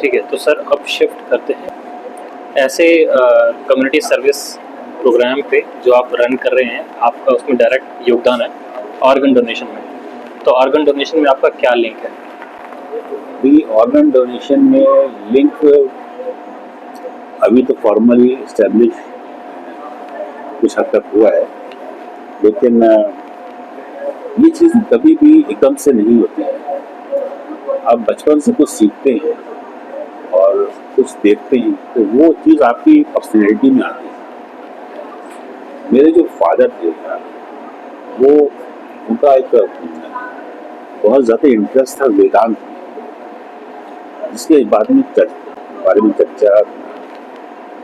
ठीक है, तो सर अब शिफ्ट करते हैं ऐसे कम्युनिटी सर्विस प्रोग्राम पे जो आप रन कर रहे हैं, आपका उसमें डायरेक्ट योगदान है ऑर्गन डोनेशन में। तो ऑर्गन डोनेशन में आपका क्या लिंक है? भी ऑर्गन डोनेशन में लिंक अभी तो फॉर्मली इस्टेब्लिश कुछ हद तक हुआ है, लेकिन ये चीज़ कभी भी एकदम से नहीं होती है। आप बचपन से कुछ सीखते हैं और कुछ देखते हैं तो वो चीज़ आपकी पर्सनैलिटी में आती है। मेरे जो फादर थे वो उनका एक बहुत ज़्यादा इंटरेस्ट था वेदांत में, जिसके बारे में चर्चा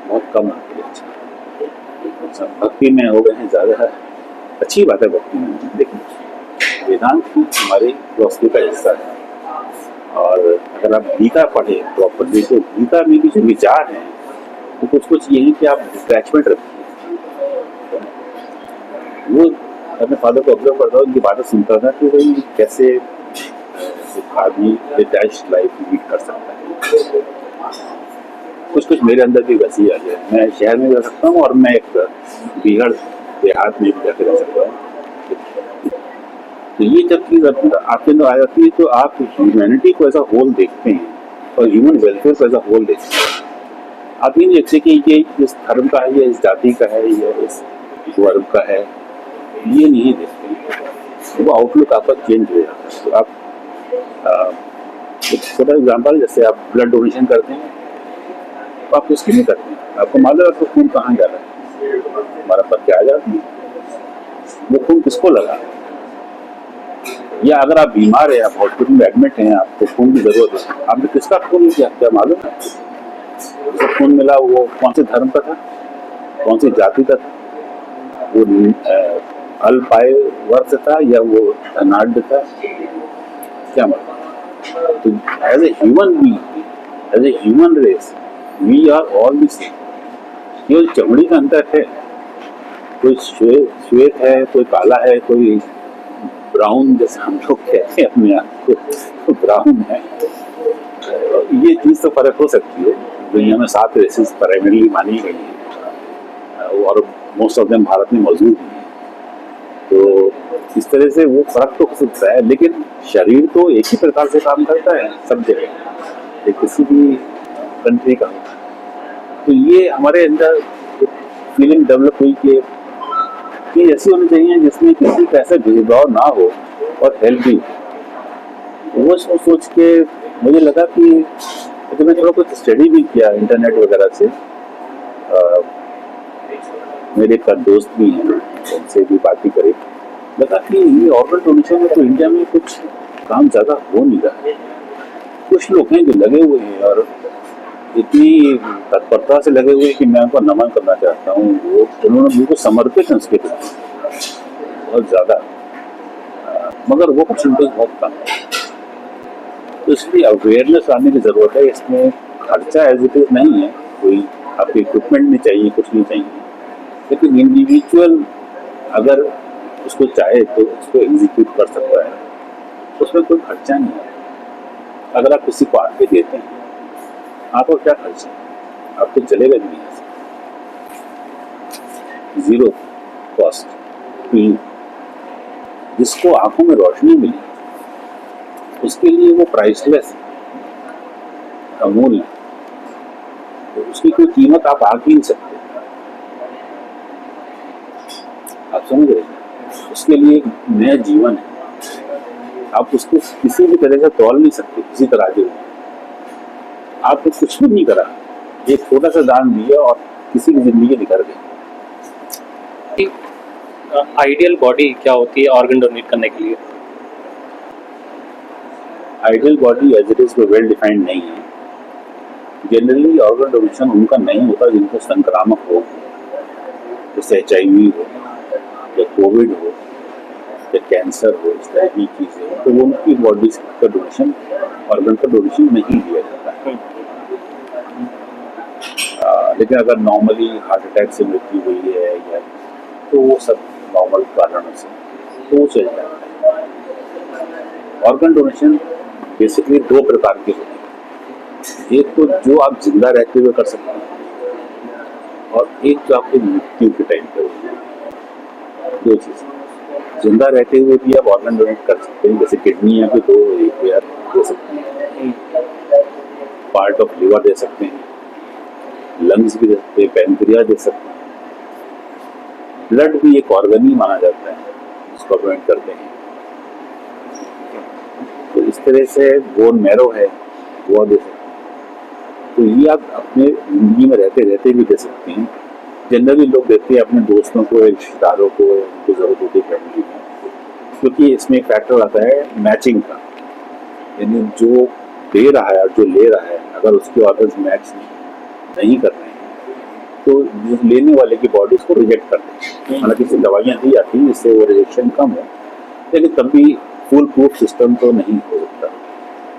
बहुत कम आती है। भक्ति में हो गए हैं ज़्यादा, अच्छी बात है भक्ति में, लेकिन वेदांत भी हमारी फिलॉसफी का हिस्सा है। और अगर आप गीता पढ़े प्रॉपरली तो गीता में भी जो विचार हैं वो कुछ यही कि आप डिटैचमेंट रखिए। वो अपने फादर को ऑब्जर्व करता था, उनकी बातें सुनता था कि भाई कैसे एक आदमी डिटैच लाइफ लीड कर सकता है। कुछ मेरे अंदर भी वैसी आ गया। मैं शहर में रह सकता हूँ और मैं एक बिगड़ देहात में भी जाकर रह सकता हूँ। तो ये जब चीज़ आपके अंदर आ जाती है तो आप ह्यूमैनिटी को एज अ होल देखते हैं और ह्यूमन वेलफेयर को एज अ होल देखते हैं। आप ये नहीं देखते कि ये इस धर्म का है या इस जाति का है या इस वर्ग का है, ये नहीं देखते। वो आउटलुक आपका चेंज हो जाता है। तो आप एक छोटा एग्जाम्पल, जैसे आप ब्लड डोनेशन करते हैं तो आप उसकी नहीं करते हैं, आपको मालूम है आपको खून कहाँ जा रहा है, हमारा पर्चा आ जाती है, वो खून किसको लगा। या अगर आप बीमार है, आप हॉस्पिटल में एडमिट हैं, आपको खून की जरूरत है, आपने किसका खून किया क्या मालूम है? जिसका खून मिला वो कौन से धर्म का था, कौन सी जाति का था, वो अल्प आय वर्ग से था या वो धनाढ़ था, क्या मतलब। तो as a human being, as a human race, we are all the same. केवल चमड़ी का अंतर है, कोई श्वेत है, कोई काला है, कोई ब्राउन, जैसे हम लोग कहते हैं अपने आप को, तो ब्राउन है। ये चीज़ तो फर्क हो सकती है। दुनिया में 7 रेसेस प्राइमरीली मानी गई हैं और मोस्ट ऑफ देम भारत में मौजूद हैं। तो इस तरह से वो फर्क तो हो सकता है, लेकिन शरीर तो एक ही प्रकार से काम करता है सब जगह, किसी भी कंट्री का। तो ये हमारे अंदर फीलिंग डेवलप हुई कि ऐसी होनी चाहिए जिसमें किसी का ऐसा भेदभाव ना हो और हेल्प भी हो। वो सोच के मुझे लगा कि तो मैं थोड़ा कुछ स्टडी भी किया इंटरनेट वगैरह से। मेरे एक दोस्त भी हैं, उनसे भी बातें करी, लगा कि ये ऑर्गन डोनेशन में तो इंडिया में कुछ काम ज़्यादा हो नहीं रहा है। कुछ लोग हैं जो लगे हुए हैं और इतनी तत्परता से लगे हुए कि मैं उनको नमन करना चाहता हूँ। वो उन्होंने मुझको समर्पित हैं उसके प्रति बहुत ज़्यादा, मगर वो परसेंटेज बहुत कम है। तो इसलिए अवेयरनेस आने की ज़रूरत है। इसमें खर्चा एज इट इज़ नहीं है, कोई आपको इक्विपमेंट नहीं चाहिए, कुछ नहीं चाहिए, लेकिन इंडिविजुअल अगर उसको चाहे तो उसको एग्जीक्यूट कर सकता है, उसमें कोई खर्चा नहीं है। अगर आप किसी को आके देते हैं, आपको क्या खर्चा है, आपको चलेगा नहीं, जीरो कॉस्ट टू यू। जिसको आंखों में रोशनी मिली उसके लिए वो प्राइसलेस, अमूल्य, तो उसकी कोई कीमत आप आंक ही नहीं सकते। आप समझ रहे हैं, उसके लिए एक नया जीवन है, आप उसको किसी भी तरह से तोल नहीं सकते। किसी तरह के आपने कुछ भी नहीं करा, एक छोटा सा दान दिया और किसी की जिंदगी निकल गई। आइडियल बॉडी क्या होती है ऑर्गन डोनेट करने के लिए? Ideal body as it is well defined नहीं है। जनरली ऑर्गन डोनेशन उनका नहीं होता जिनको संक्रामक रोग हो, जैसे HIV हो या कोविड हो या कैंसर हो, इस तरह की चीज़ें हो, तो वो उनकी बॉडी का डोनेशन, ऑर्गन का डोनेशन नहीं लिया जाता है। लेकिन अगर नॉर्मली हार्ट अटैक से मृत्यु हुई है या तो वो सब नॉर्मल कारणों से तो वो चल जाता है। ऑर्गन डोनेशन बेसिकली 2 प्रकार के होते हैं। एक तो जो आप जिंदा रहते हुए कर सकते हैं, और एक जो आपकी मृत्यु के टाइम पे होती है। दो चीज़, जिंदा रहते हुए भी आप ऑर्गन डोनेट कर सकते हैं, जैसे किडनी है तो एक भी आप दे सकते हैं, पार्ट ऑफ लिवर दे सकते हैं, लंग्स भी दे सकते हैं, पैनक्रिया दे सकते हैं। ब्लड भी एक ऑर्गन ही माना जाता है जिसको डोनेट करते हैं। तो इस तरह से बोन मैरो है वो दे सकते हैं। तो ये आप अपने जिंदगी में रहते रहते भी दे सकते हैं। जनरली लोग देते हैं अपने दोस्तों को, रिश्तेदारों को, उनको जरूरत होती है फैमिली में, क्योंकि इसमें एक फैक्टर आता है मैचिंग का, यानी जो दे रहा है और जो ले रहा है अगर उसके ऑर्गन्स मैच नहीं कर रहे हैं तो लेने वाले की बॉडी उसको रिजेक्ट कर देती है। हालांकि इससे दवाइयाँ दी जाती हैं जिससे वो रिजेक्शन कम हो, लेकिन तब भी फुल प्रूफ सिस्टम तो नहीं हो सकता,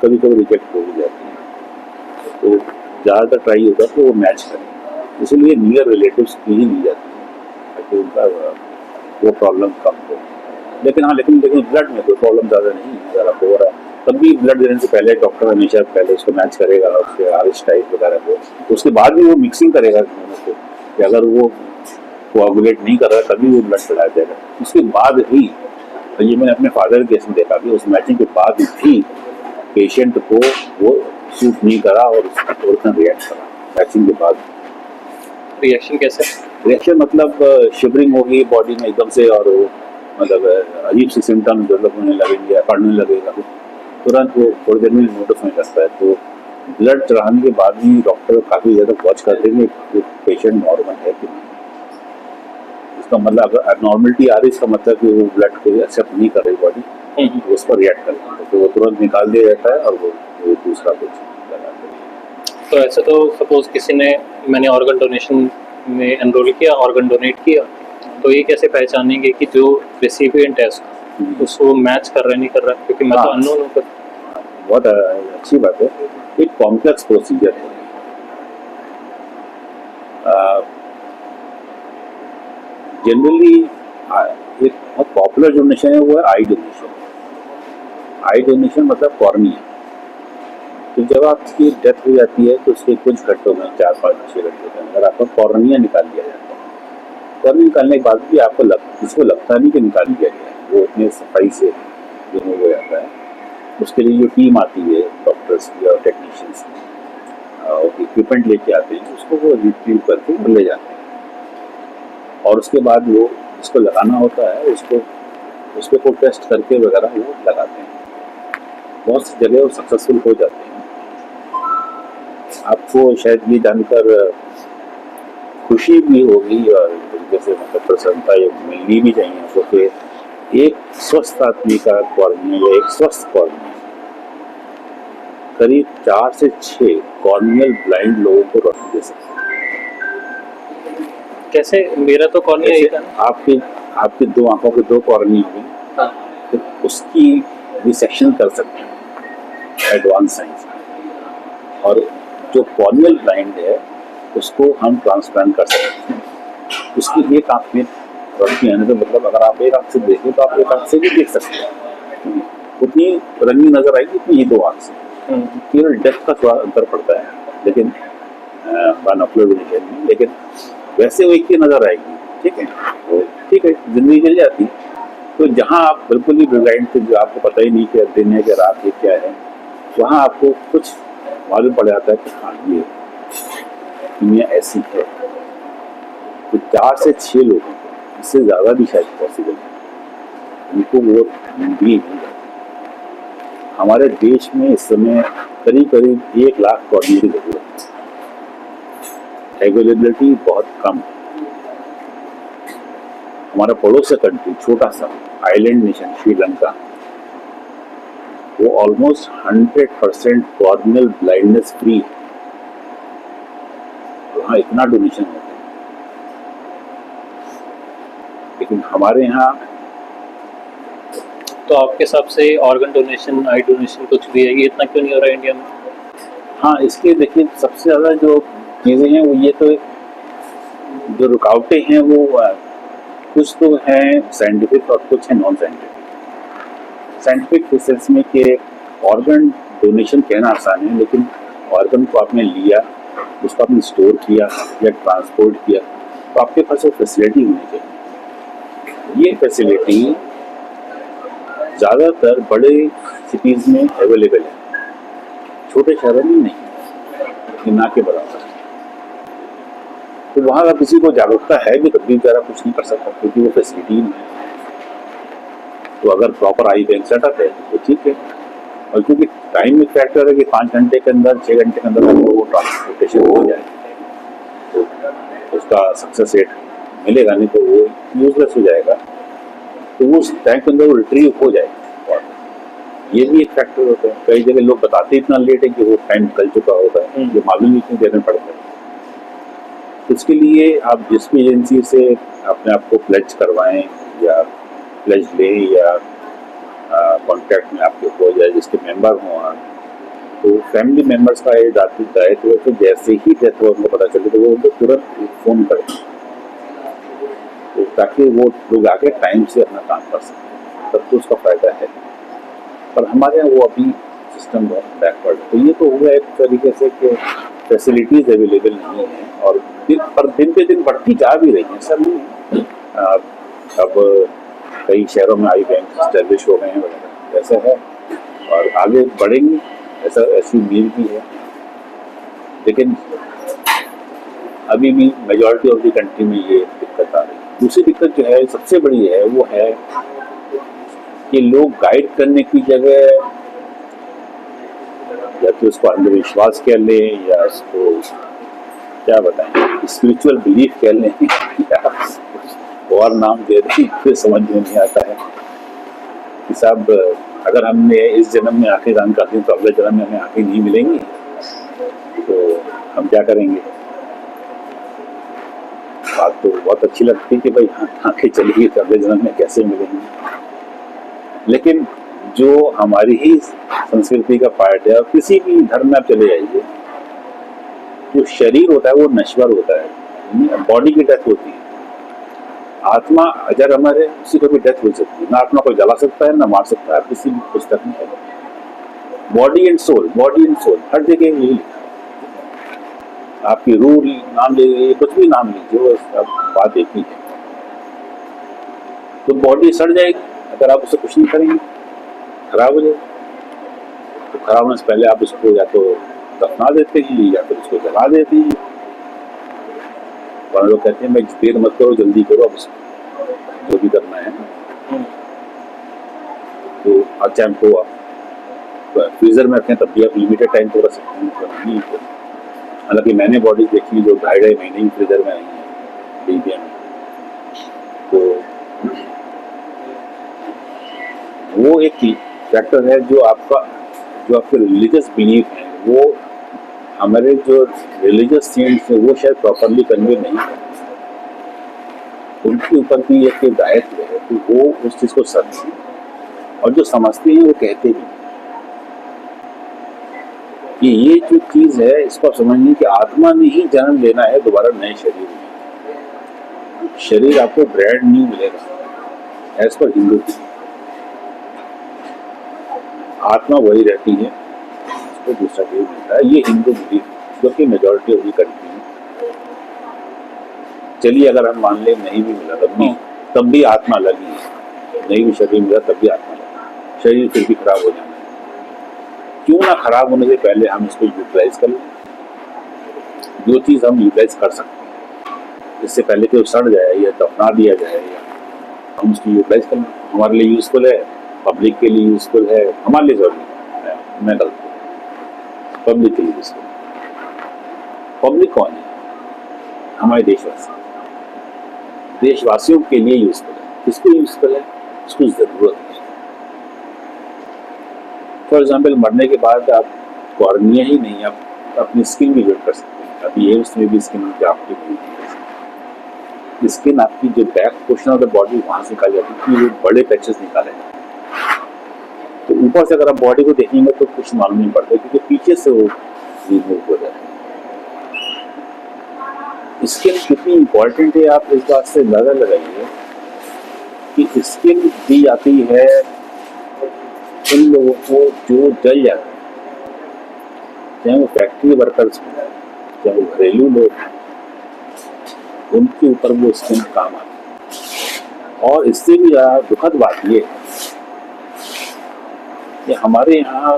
कभी कभी रिजेक्ट हो भी जाती है। तो ज़्यादातर ट्राई होता है कि वो मैच करें, इसलिए नियर रिलेटिव्स की ही ली जाती है ताकि उनका वो प्रॉब्लम कम हो। लेकिन हाँ, लेकिन ब्लड में कोई प्रॉब्लम ज़्यादा नहीं है। अगर आपको हो रहा है तब भी ब्लड देने से पहले डॉक्टर हमेशा पहले उसको मैच करेगा, उसके आरिश टाइप वगैरह को, तो उसके बाद भी वो मिक्सिंग करेगा उसको कि अगर वो कोआगुलेट नहीं कर रहा तभी वो ब्लड चढ़ा देगा। उसके बाद ही, ये मैंने अपने फादर के केस में देखा कि उस मैचिंग के बाद भी पेशेंट को वो सूट नहीं करा और उसका रिएक्ट करा वैक्सीन के बाद। रिएक्शन कैसे? रिएक्शन मतलब शिवरिंग होगी बॉडी में एकदम से, और मतलब अजीब सी सिम्टम डेवलप होने लगेंगे, पड़ने लगेगा, तुरंत वो थोड़ी देर में नोटिस होने लगता है। तो ब्लड चढ़ाने के बाद भी डॉक्टर काफ़ी ज़्यादा वॉच करते हैं कि पेशेंट नॉर्मल है कि नहीं। इसका मतलब अगर एबनॉर्मलिटी आ रही है इसका मतलब कि वो ब्लड को एक्सेप्ट नहीं कर रही बॉडी, तो उस पर रिएक्ट करती है, तो वो तुरंत निकाल दिया जाता है और वो दूसरा कुछ लगा देते हैं। तो ऐसे तो सपोज किसी ने, मैंने ऑर्गन डोनेशन में एनरोल किया, ऑर्गन डोनेट किया, तो ये कैसे पहचानेंगे कि जो रेसिपिएंट है उसको मैच कर रहा है नहीं कर रहा, क्योंकि मैं तो अननोन हूँ। बहुत अच्छी बात है। एक कॉम्प्लेक्स प्रोसीजर है। जनरली एक बहुत पॉपुलर डोनेशन है वो है आई डोनेशन। आई डोनेशन मतलब कॉर्निया। तो जब आपकी डेथ हो जाती है तो उसके कुछ घंटों में, 4-5-6 घंटों के अंदर आपका कॉर्निया निकाल दिया जाता है। कॉर्निया निकालने के बाद भी आपको इसको लगता नहीं कि निकाल दिया गया है, वो इतने सफाई से रिमूव हो जाता है। उसके लिए जो टीम आती है डॉक्टर्स की और टेक्नीशियंस की, और इक्विपमेंट लेके आते हैं, उसको वो रिट्रीव करके ले जाते हैं, और उसके बाद वो जिसको लगाना होता है उसको को टेस्ट करके वगैरह वो लगाते हैं। बहुत सी जगह वो सक्सेसफुल हो जाते हैं। आपको शायद ये जानकर खुशी भी होगी और जैसे मतलब प्रसन्नता मिलनी भी चाहिए आपको कि एक स्वस्थ आदमी का कॉर्निया या एक स्वस्थ कॉर्निया करीब 4 से 6 कॉर्नियल ब्लाइंड लोगों को रोशनी दे सकता है। कैसे? मेरा तो कॉर्निया ही था। आपके 2 आंखों के 2 कॉर्निया होंगे, तो उसकी डिसेक्शन कर सकते हैं एडवांस साइंस। और जो कॉर्नियल ब्लाइंड है उसको हम ट्रांसप्लांट कर सकते हैं। उसकी एक आंख में रोशनी आने से मतलब अगर आप एक आंख से देखें तो आप एक आंख से भी देख सकते हैं, उतनी रंगी नजर आएगी उतनी ये 2 आंख से। केवल डेप्थ का थोड़ा अंतर पड़ता है लेकिन बाइनोकुलर विजन में, लेकिन वैसे वो एक ही नजर आएगी। ठीक है, तो ठीक है, जिंदगी चल जाती। तो जहाँ आप बिल्कुल ही ब्लाइंड थे, जो आपको पता ही नहीं कि दिन है कि रात है क्या है, वहाँ आपको कुछ मालूम पड़ जाता है कि हाँ ये दुनिया ऐसी है। तो 4 से 6 लोगों को, इससे ज़्यादा भी शायद पॉसिबल है, उनको वो भी नहीं जाती। हमारे देश में इस समय करीब 1 लाख कॉर्निया की जरूरत है। अवेलेबिलिटी बहुत कम है। हमारा पड़ोसी कंट्री छोटा सा आइलैंड नेशन श्रीलंका, वो ऑलमोस्ट 100% कॉर्नियल ब्लाइंडनेस फ्री है। वहाँ इतना डोनेशन होता है, लेकिन हमारे यहाँ तो आपके हिसाब से ऑर्गन डोनेशन, आई डोनेशन कुछ भी है, ये इतना क्यों नहीं हो रहा है इंडिया में? हाँ, इसके देखिए सबसे ज़्यादा जो चीज़ें हैं वो ये तो जो रुकावटें हैं वो कुछ तो हैं साइंटिफिक और कुछ है नॉन साइंटिफिक। साइंटिफिक सेंस में कि ऑर्गन डोनेशन कहना आसान है, लेकिन ऑर्गन को आपने लिया, उसको आपने स्टोर किया या ट्रांसपोर्ट किया, तो आपके पास वो फैसिलिटी होनी चाहिए। ये फैसिलिटी ज़्यादातर बड़े सिटीज़ में अवेलेबल है, छोटे शहरों में नहीं, ये ना के बराबर है। तो वहाँ अगर किसी को जागरूकता है भी तब भी बेचारा कुछ नहीं कर सकता, क्योंकि वो फैसिलिटी नहीं है। तो अगर प्रॉपर आई बैंक सेटअप है तो ठीक है, और क्योंकि टाइम एक फैक्टर है कि 5 घंटे के अंदर 6 घंटे के अंदर वो ट्रांसपोर्टेशन हो जाए तो उसका सक्सेस रेट मिलेगा, नहीं तो वो यूजलेस हो जाएगा। तो वो उस टाइम के अंदर वो रिट्रीव हो जाएगा। और ये भी एक फैक्टर होता है, कई जगह लोग बताते इतना लेट है कि वो टाइम निकल चुका होता है, जो मालूम नहीं इतनी देर में पड़ता है। तो इसके लिए आप जिस भी एजेंसी से अपने आप को प्लेज करवाएं या प्लेज लें या कॉन्टैक्ट में आपके हो जाए, जिसके मेंबर हों आप, तो फैमिली मेंबर्स का ये दायित्व है कि जैसे ही डेथ हो उनको पता चले तो वो उनको तुरंत फ़ोन करें, तो ताकि वो लोग आके टाइम से अपना काम कर सकें, तब तो उसका फ़ायदा है। पर हमारे यहाँ वो अभी सिस्टम बहुत बैकवर्ड है। तो ये तो हुआ एक तरीके से कि फैसिलिटीज़ अवेलेबल नहीं है, और दिन पे दिन बढ़ती जा भी रही हैं, सब नहीं है। अब कई शहरों में आई बैंक स्टैब्लिश हो गए हैं वगैरह, ऐसा है, और आगे बढ़ेंगे, ऐसी उम्मीद भी है। लेकिन अभी भी मेजॉरिटी ऑफ द कंट्री में ये दिक्कत आ रही है। दूसरी दिक्कत जो है सबसे बड़ी है वो है कि लोग गाइड करने की जगह या तो उसको अंधविश्वास कह लें या उसको क्या बताएं, स्पिरिचुअल बिलीफ कह लें या और नाम दे दें, फिर समझ में नहीं आता है कि साहब अगर हमने इस जन्म में आंखें दान कर दी तो अगले जन्म में हमें आंखें नहीं मिलेंगी, तो हम क्या करेंगे। बात तो बहुत अच्छी लगती है कि भाई आंखें चली गई तो अगले जन्म में कैसे मिलेंगी, लेकिन जो हमारी ही संस्कृति का पार्ट है, और किसी भी धर्म में आप चले जाइए, जो शरीर होता है वो नश्वर होता है, बॉडी की डेथ होती है। आत्मा अजर अमर है, उसी को भी डेथ हो सकती है, ना आत्मा को जला सकता है ना मार सकता है, किसी भी पुस्तक में है। बॉडी एंड सोल हर जगह यही लिखा है। आपकी रूह नाम लीजिए, कुछ भी नाम लीजिए, वो सब बात एक ही है। तो बॉडी सड़ जाएगी अगर आप उसे कुछ नहीं करेंगे, खराब हो जाएगी। तो खराब होने से पहले आप उसको या तो दफना देते हैं या फिर उसको जला देते हैं। और लोग कहते हैं मैं देर मत करो, जल्दी करो, अब जो भी करना है। तो अच्छा हमको आप फ्रीजर में रखें तब भी आप लिमिटेड टाइम तो रख सकते हैं। हालांकि मैंने बॉडी देखी जो 2.5 महीने ही फ्रीजर में आई है लीबिया में, तो वो एक फैक्टर है जो आपके रिलीजियस बिलीफ है, वो हमारे जो रिलीजियस सेंट्स हैं वो शायद प्रॉपरली कन्वे नहीं करते। उनके ऊपर भी एक दायित्व है कि वो उस चीज़ को समझें, और जो समझते हैं वो कहते भी कि ये जो चीज़ है इसको समझिए कि आत्मा ने ही जन्म लेना है दोबारा नए शरीर में। शरीर आपको ब्रांड न्यू मिलेगा एज पर हिंदू। आत्मा वही रहती है, उसको दूसरा शरीर मिलता है। ये हिंदू बिलीफ जो कि मेजॉरिटी ऑफ दी कंट्री में। चलिए अगर हम मान लें नहीं भी मिला तब भी आत्मा लगी है, नहीं भी शरीर मिला तब भी आत्मा लगी, शरीर फिर भी खराब हो जाना है। क्यों ना खराब होने से पहले हम इसको यूटिलाइज कर लें। जो चीज़ हम यूटिलाइज कर सकते हैं, इससे पहले कि वो सड़ जाए या दफना दिया जाए, या हम उसको यूटिलाइज कर लें। हमारे लिए यूजफुल है, पब्लिक के लिए यूजफुल है, हमारे लिए जरूरी है। मैं गलत हूँ, पब्लिक के लिए यूजफुल। पब्लिक कौन है? हमारे देशवासी। देशवासियों के लिए यूजफुल है। किसको यूजफुल है? उसको जरूरत है। फॉर एग्जाम्पल मरने के बाद आप कॉर्निया ही नहीं, आप अपनी स्किन भी बिल्ड कर सकते हैं। अभी एम्स में भी स्किन आपकी स्किन आपकी जो back portion of the body वहां से निकाली जाती है, वो बड़े पैचेस निकाले जाते हैं। तो ऊपर से अगर आप बॉडी को देखेंगे तो कुछ मालूम नहीं पड़ता, क्योंकि पीछे से वो रिमूव हो जाता है। स्किन कितनी इम्पोर्टेंट है आप इस बात से अंदाजा लगाइए कि स्किन दी जाती है उन लोगों को जो जल जाते हैं। चाहे वो फैक्ट्री वर्कर्स हो, चाहे वो घरेलू लोग हैं, उनके ऊपर वो स्कीम काम आती है। और इससे भी ज़्यादा दुखद बात ये है कि हमारे यहाँ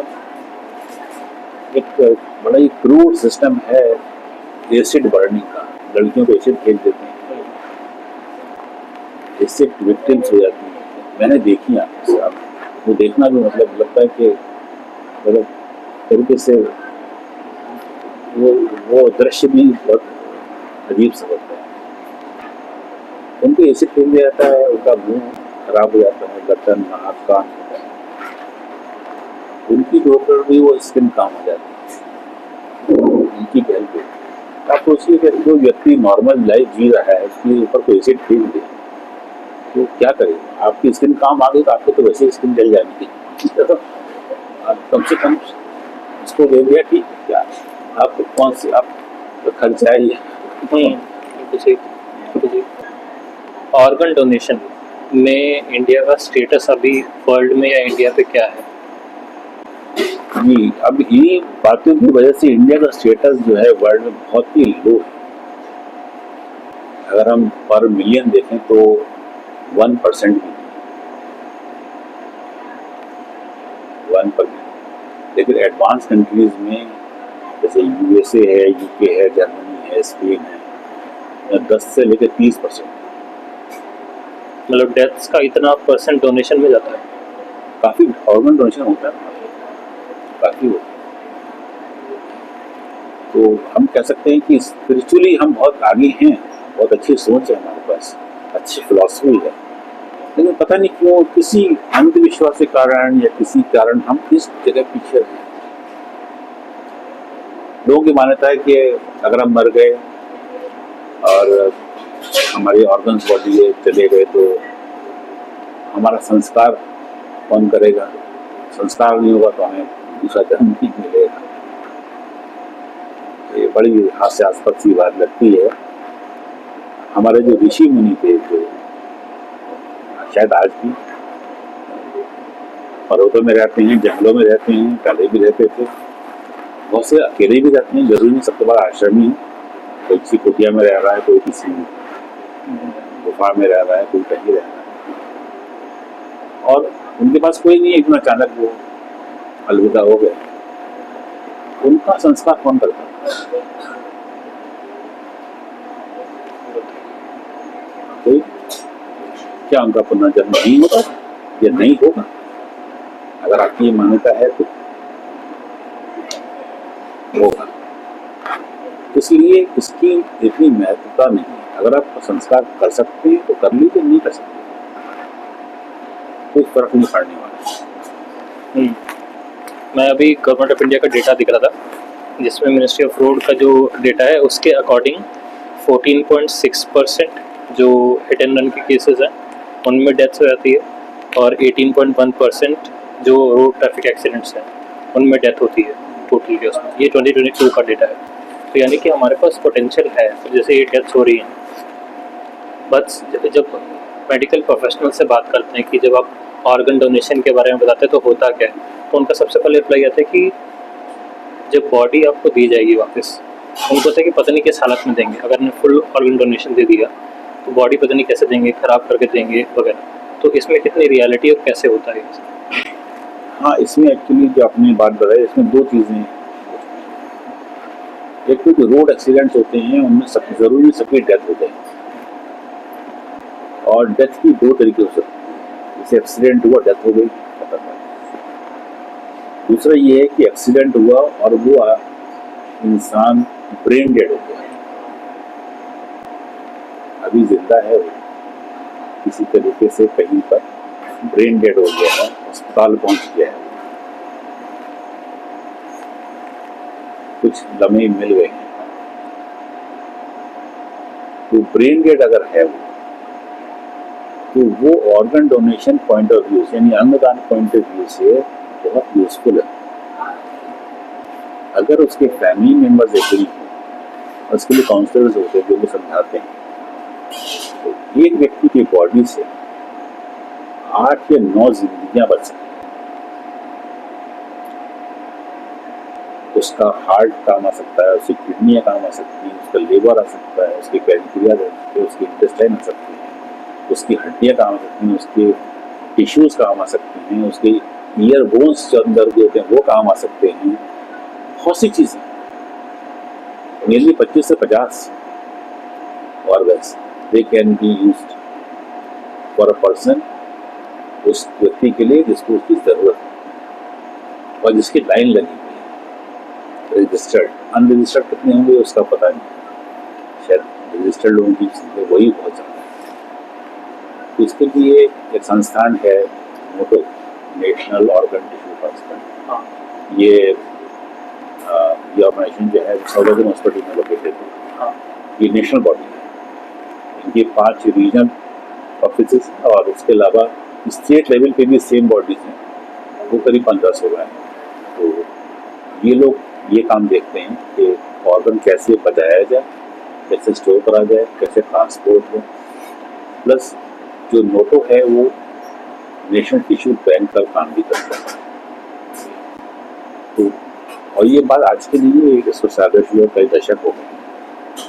एक बड़ा ही क्रूर सिस्टम है एसिड बर्निंग का। लड़कियों को एसिड फेंक देते हैं, इससे विक्टिम्स हो जाती हैं। मैंने देखी आंखों से, अब वो देखना भी मतलब लगता है कि मतलब तरीके से वो दृश्य भी बहुत अजीब सा होता है। उनको एसिड फेंक दिया जाता है, उनका मुंह खराब हो जाता है, गर्दन नाक कान होता है, उनकी डॉक्टर भी वो स्किन काम हो जाती है, उनकी हेल्थ। आप सोचिए कि जो व्यक्ति नॉर्मल लाइफ जी रहा है उसके ऊपर कोई एसिड फेंक दे तो क्या करेगा? आपकी स्किन काम आ गई तो आपको तो वैसे स्किन जल जाएगी। तो कम से कम इसको दे दिया, ठीक है, क्या आपको कौन सी आप तो खर्चा ही है। ऑर्गन डोनेशन में इंडिया का स्टेटस अभी वर्ल्ड में या इंडिया पे क्या है? जी, अब इन्हीं बातों की वजह से इंडिया का स्टेटस जो है वर्ल्ड में बहुत ही लो है। अगर हम पर मिलियन देखें तो 1% भी नहीं, 1%। लेकिन एडवांस कंट्रीज में जैसे यूएसए है, यूके है, जर्मनी है, स्पेन है, 10 से लेकर 30%। मतलब डेथ्स का इतना परसेंट डोनेशन में जाता है? काफ़ी ऑर्गन डोनेशन होता है, काफ़ी होता है। तो हम कह सकते हैं कि स्पिरिचुअली हम बहुत आगे हैं, बहुत अच्छी सोच है हमारे पास, अच्छी फिलॉसफी है, लेकिन पता नहीं क्यों किसी अंधविश्वास के कारण या किसी कारण हम इस जगह पीछे हैं। लोगों की मान्यता है कि अगर हम मर गए और हमारे ऑर्गन्स बॉडी में चले गए तो हमारा संस्कार कौन करेगा? संस्कार नहीं होगा तो हमें दूसरा जन्म नहीं मिलेगा। ये बड़ी हास्यास्पद सी बात लगती है। हमारे जो ऋषि मुनि थे, जो शायद आज भी पर्वतों में रहते हैं, जंगलों में रहते हैं, पहले भी रहते थे, बहुत से अकेले भी रहते हैं, जरूरी नहीं सबके पास आश्रम ही। कोई किसी कुटिया में रह रहा है, कोई किसी गुफा में रह रहा है, कोई कहीं रह रहा है, और उनके पास कोई नहीं है, इतना अचानक वो अलविदा हो गए। उनका संस्कार कौन करता है? कोई? क्या उनका पुनर्जन्म नहीं होता या नहीं होगा? अगर आपकी ये मान्यता है तो होगा। इसलिए इसकी इतनी महत्वता नहीं है। अगर आप संस्कार कर सकते हैं तो कर लीजिए, नहीं कर सकते कोई फर्क नहीं पड़ने वाला। मैं अभी गवर्नमेंट ऑफ इंडिया का डेटा दिख रहा था, जिसमें मिनिस्ट्री ऑफ रोड का जो डेटा है उसके अकॉर्डिंग 14.6% जो हिट एंड रन के केसेस हैं उनमें डेथ्स हो जाती है, और 18.1% जो रोड ट्रैफिक एक्सीडेंट्स हैं उनमें डेथ होती है टोटल के उसमें। ये 2022 का डेटा है। तो यानी कि हमारे पास पोटेंशियल है, जैसे ये डेथ्स हो रही हैं। बस जब मेडिकल प्रोफेशनल से बात करते हैं कि जब आप ऑर्गन डोनेशन के बारे में बताते हैं तो होता क्या है, तो उनका सबसे पहले रिप्लाई आता है कि जब बॉडी आपको दी जाएगी वापस, उनको होता है कि पता नहीं किस हालत में देंगे। अगर ने फुल ऑर्गन डोनेशन दे दिया तो बॉडी पता नहीं कैसे देंगे, ख़राब करके देंगे वगैरह। तो इसमें कितनी रियलिटी और कैसे होता है? हाँ, इसमें एक्चुअली जो आपने बात बताई, इसमें दो चीज़ें हैं। एक तो जो रोड एक्सीडेंट्स होते हैं उनमें सब जरूरी सबकी डेथ होते हैं, और डेथ की दो तरीके हो सकते हैं। जैसे एक्सीडेंट हुआ, डेथ हो गई, खत्म हो गई। दूसरा ये है कि एक्सीडेंट हुआ और वो इंसान ब्रेन डेड हो गया, अभी जिंदा है वो, किसी तरीके से कहीं पर ब्रेन डेड हो गया है, अस्पताल पहुंच गया है, कुछ लम्हे मिल गए हैं। तो ब्रेन डेड अगर है वो, तो वो organ donation point of view से, यानी अंगदान पॉइंट ऑफ व्यू से बहुत यूजफुल है। अगर उसके फैमिली मेंबर्स एग्री हो, उसके लिए काउंसलर्स होते हैं जो भी समझाते हैं, तो एक व्यक्ति की बॉडी से 8 या 9 जिंदगियां बच सकती हैं। उसका हार्ट काम आ सकता है, उसकी किडनियाँ काम आ सकती हैं, उसका लिवर आ सकता है, उसकी पैनक्रियाज आ सकती है, उसकी इंटेस्टाइन आ सकती है, उसकी हड्डियाँ काम आ सकती हैं, उसके टिश्यूज़ काम आ सकती हैं, उसके ईयर बोन्स जो अंदर जो होते हैं वो काम आ सकते हैं। बहुत सी चीज़ें, नियरली 25 से 50 organs they can be used for a person, उस व्यक्ति के लिए जिसको उसकी ज़रूरत है और जिसकी लाइन लगी हुई है। रजिस्टर्ड, अनरजिस्टर्ड कितने होंगे उसका पता नहीं, शायद रजिस्टर्ड लोगों की संख्या वही बहुत ज़्यादा है। तो इसके लिए एक संस्थान है Noto, national organ tissue transplant. ये ऑर्गेनाइजेशन जो है सौदागर हॉस्पिटल में लोकेटेड है। ये नेशनल बॉडी है, इनके 5 रीजनल ऑफिस और उसके अलावा स्टेट लेवल पे भी सेम बॉडीज हैं, वो करीब 1500 हैं। तो ये लोग ये काम देखते हैं कि ऑर्गन कैसे बचाया जाए, कैसे स्टोर करा जाए, कैसे ट्रांसपोर्ट हो। प्लस जो नोटो है वो नेशनल टिश्यू बैंक का काम भी करता है। तो और ये बात आज के लिए इसको सादृश्य कई दशक हो गए,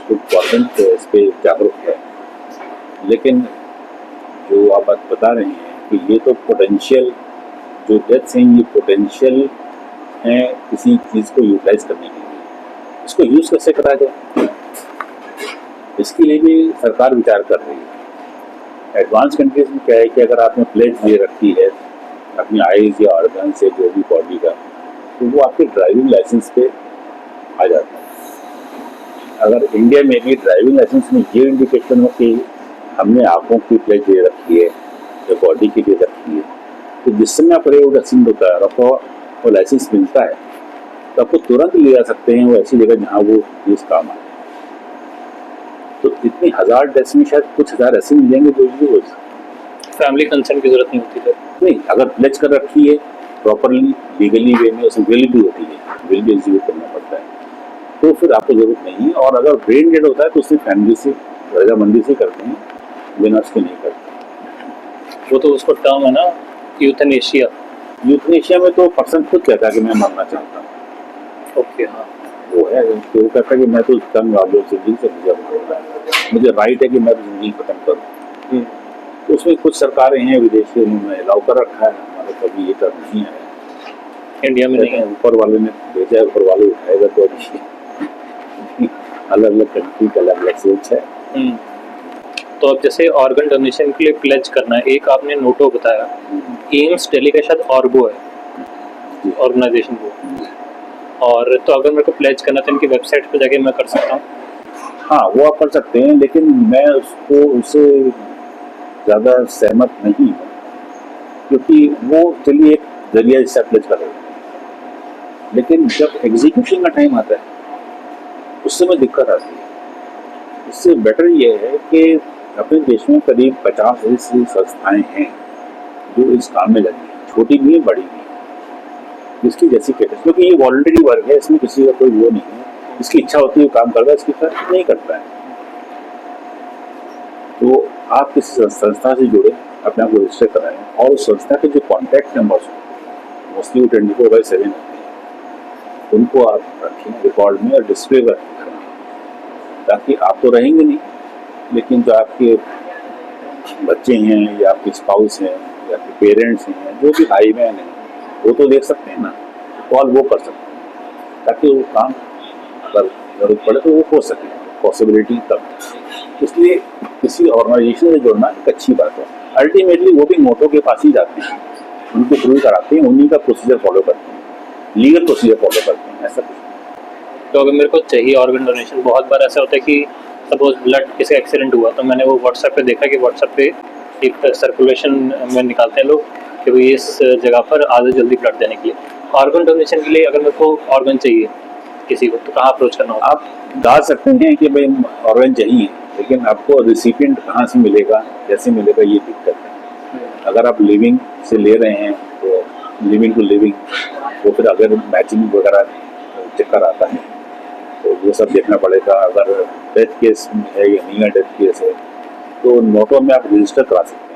तो गवर्नमेंट इस पर जागरूक है। लेकिन जो आप बात बता रहे हैं कि ये तो पोटेंशियल जो डेथ्स हैं, ये पोटेंशियल हैं किसी चीज़ को यूटिलाइज करने के लिए। इसको यूज़ कैसे करा जाए, इसके लिए भी सरकार विचार कर रही है। एडवांस कंट्रीज में क्या है कि अगर आपने प्लेज ले रखी है अपनी आइज़ या ऑर्गन से जो भी बॉडी का, तो वो आपके ड्राइविंग लाइसेंस पे आ जाता है। अगर इंडिया में भी ड्राइविंग लाइसेंस में ये इंडिकेशन हो कि हमने आँखों की प्लेज ले रखी है या बॉडी की ले रखी है, तो जिस समय आप रोड एक्सीडेंट होता है आपको वो लाइसेंस मिलता है, तो आपको तुरंत ले जा सकते हैं वो ऐसी जगह जहाँ वो चीज़ काम आए। तो इतनी 1000 डेथ्स में शायद कुछ हज़ार ऐसे मिलेंगे जो यूज फैमिली कंसर्न की जरूरत नहीं होती है। नहीं, अगर प्लेज कर रखी है प्रॉपरली लीगली वे में, उसमें विल भी होती है, विल भी एग्जीक्यूट करना पड़ता है, तो फिर आपको जरूरत नहीं है। और अगर ब्रेन डेड होता है तो उससे फैमिली से रजामंदी से करते हैं, बिना उसके नहीं करते। वो तो उसको टर्म है ना यूथनेशिया। यूथनेशिया में तो पर्सन खुद कहता है कि मैं मरना चाहता हूँ। ओके, हाँ, वो है कि वो कहता है कि मैं तो तंग आ गया जिंदगी से, मुझे राइट है कि मैं जिंदगी खत्म करूँ। तो उसमें कुछ सरकारें हैं विदेशी, उन्होंने अलाउ कर रखा है, हमारे कभी ये कर नहीं है, इंडिया में नहीं है। ऊपर वाले ने भेजा है, ऊपर वाले उठाएगा। तो अभी अलग अलग कंट्री का अलग अलग सोच है। तो अब जैसे ऑर्गन डोनेशन के लिए प्लेज करना है, एक आपने नोटो बताया, एम्स दिल्ली का शायद ऑर्गो है ऑर्गेनाइजेशन को, और तो अगर मेरे को प्लेज करना तो इनकी वेबसाइट पर जाके मैं कर सकता हूँ? हाँ, वो आप कर सकते हैं, लेकिन मैं उससे ज़्यादा सहमत नहीं हूँ, क्योंकि वो चलिए एक जरिया जिससे प्लेज कर रहे हैं, लेकिन जब एग्जीक्यूशन का टाइम आता है उस समय दिक्कत आती है। इससे बेटर ये है कि अपने देश में करीब 50 ऐसी संस्थाएं हैं जो इस काम में लगी हैं, छोटी भी है बड़ी भी है, जिसकी जैसी कैटेगरी, क्योंकि ये वॉलंटरी वर्क है, इसमें किसी का कोई वो नहीं है, इसकी इच्छा होती है काम करता है, इसकी इच्छा नहीं करता है। तो आप किसी संस्था से जुड़े, अपने आप को रजिस्टर कराएं, और उस संस्था के जो कॉन्टैक्ट नंबर्स मोस्टली वो 24/7 होते हैं, उनको आप रखें रिकॉर्ड में और डिस्प्ले पर रखें, ताकि आप तो रहेंगे नहीं, लेकिन जो आपके बच्चे हैं या आपके स्पाउस हैं या आपके पेरेंट्स हैं, जो भी भाई बहन हैं, वो तो देख सकते हैं ना, कॉल वो कर सकते हैं, ताकि वो काम अगर जरूरत पड़े तो वो हो सके, पॉसिबिलिटी तब। इसलिए किसी ऑर्गेनाइजेशन से जुड़ना एक अच्छी बात है। अल्टीमेटली वो भी नोटो के पास ही जाते हैं, उनके थ्रू कराते हैं, उन्हीं का प्रोसीजर फॉलो करते हैं, लीगल प्रोसीजर फॉलो करते हैं, ऐसा कुछ। तो अगर मेरे को चाहिए ऑर्गन डोनेशन, बहुत बार ऐसा होता है कि सपोज ब्लड किसी एक्सीडेंट हुआ, तो मैंने वो व्हाट्सएप पे देखा कि व्हाट्सएप पे एक सर्कुलेशन में निकालते हैं लोग कि भाई इस जगह पर आज जल्दी ब्लड देने के लिए। ऑर्गन डोनेशन के लिए अगर मेरे को ऑर्गन चाहिए किसी को, तो कहाँ अप्रोच करना होगा? आप डाल सकते हैं कि भाई ऑर्गन चाहिए, लेकिन आपको रिसिपिएंट कहाँ से मिलेगा, कैसे मिलेगा, ये दिक्कत है। अगर आप लिविंग से ले रहे हैं तो लिविंग टू लिविंग, वो फिर अगर मैचिंग वगैरह चक्कर आता है तो वो सब देखना पड़ेगा। अगर डेथ केस है या नहीं है, डेथ केस है, तो नोटो में आप रजिस्टर करा सकते हैं।